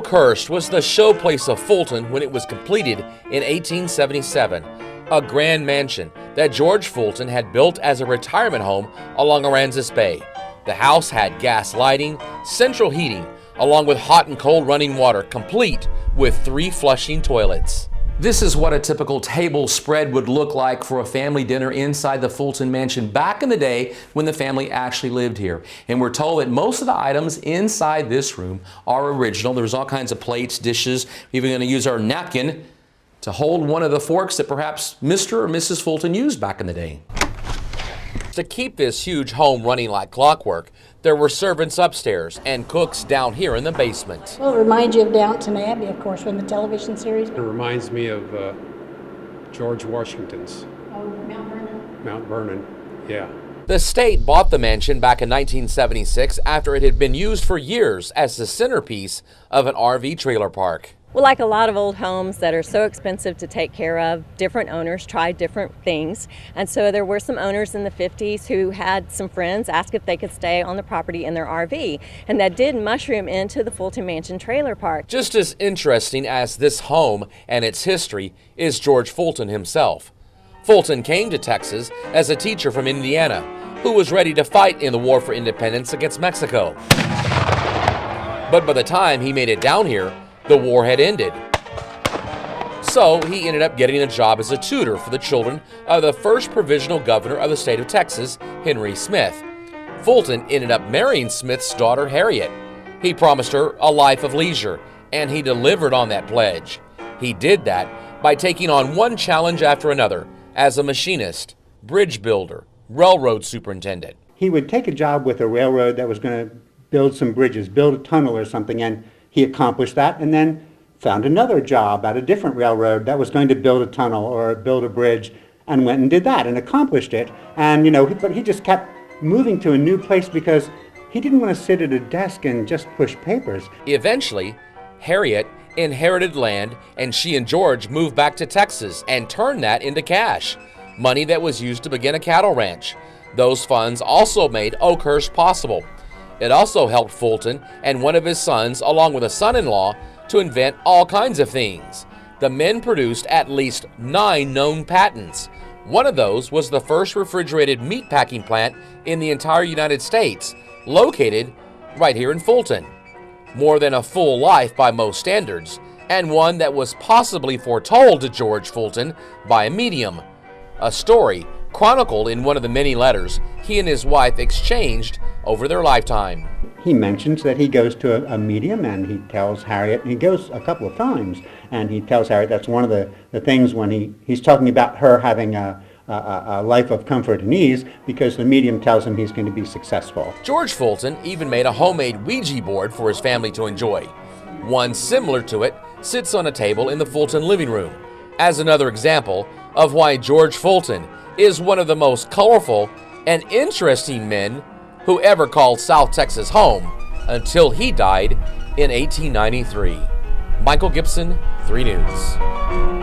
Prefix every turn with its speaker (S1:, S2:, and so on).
S1: Oakhurst was the showplace of Fulton when it was completed in 1877, a grand mansion that George Fulton had built as a retirement home along Aransas Bay. The house had gas lighting, central heating, along with hot and cold running water, complete with 3 flushing toilets. This is what a typical table spread would look like for a family dinner inside the Fulton mansion back in the day when the family actually lived here. And we're told that most of the items inside this room are original. There's all kinds of plates, dishes. We're even going to use our napkin to hold one of the forks that perhaps Mr. or Mrs. Fulton used back in the day. To keep this huge home running like clockwork, there were servants upstairs and cooks down here in the basement.
S2: Well, it reminds you of Downton Abbey, of course, from the television series.
S3: It reminds me of George Washington's.
S2: Oh, Mount Vernon.
S3: Mount Vernon, yeah.
S1: The state bought the mansion back in 1976 after it had been used for years as the centerpiece of an RV trailer park.
S4: Well, like a lot of old homes that are so expensive to take care of, different owners tried different things. And so there were some owners in the 50s who had some friends ask if they could stay on the property in their RV. And that did mushroom into the Fulton Mansion Trailer Park.
S1: Just as interesting as this home and its history is George Fulton himself. Fulton came to Texas as a teacher from Indiana who was ready to fight in the War for Independence against Mexico. But by the time he made it down here, the war had ended. So he ended up getting a job as a tutor for the children of the first provisional governor of the state of Texas, Henry Smith. Fulton ended up marrying Smith's daughter, Harriet. He promised her a life of leisure, and he delivered on that pledge. He did that by taking on one challenge after another as a machinist, bridge builder, railroad superintendent.
S5: He would take a job with a railroad that was going to build some bridges, build a tunnel or something, and he accomplished that, and then found another job at a different railroad that was going to build a tunnel or build a bridge, and went and did that and accomplished it. And but he just kept moving to a new place because he didn't want to sit at a desk and just push papers.
S1: Eventually, Harriet inherited land, and she and George moved back to Texas and turned that into cash, money that was used to begin a cattle ranch. Those funds also made Oakhurst possible. It also helped Fulton and one of his sons, along with a son-in-law, to invent all kinds of things. The men produced at least 9 known patents. One of those was the first refrigerated meat packing plant in the entire United States, located right here in Fulton. More than a full life by most standards, and one that was possibly foretold to George Fulton by a medium. A story chronicled in one of the many letters he and his wife exchanged over their lifetime.
S5: He mentions that he goes to a medium, and he tells Harriet, and he goes a couple of times, and he tells Harriet that's one of the things when he's talking about her having a life of comfort and ease, because the medium tells him he's going to be successful.
S1: George Fulton even made a homemade Ouija board for his family to enjoy. One similar to it sits on a table in the Fulton living room, as another example of why George Fulton is one of the most colorful and interesting men who ever called South Texas home until he died in 1893. Michael Gibson, 3 News.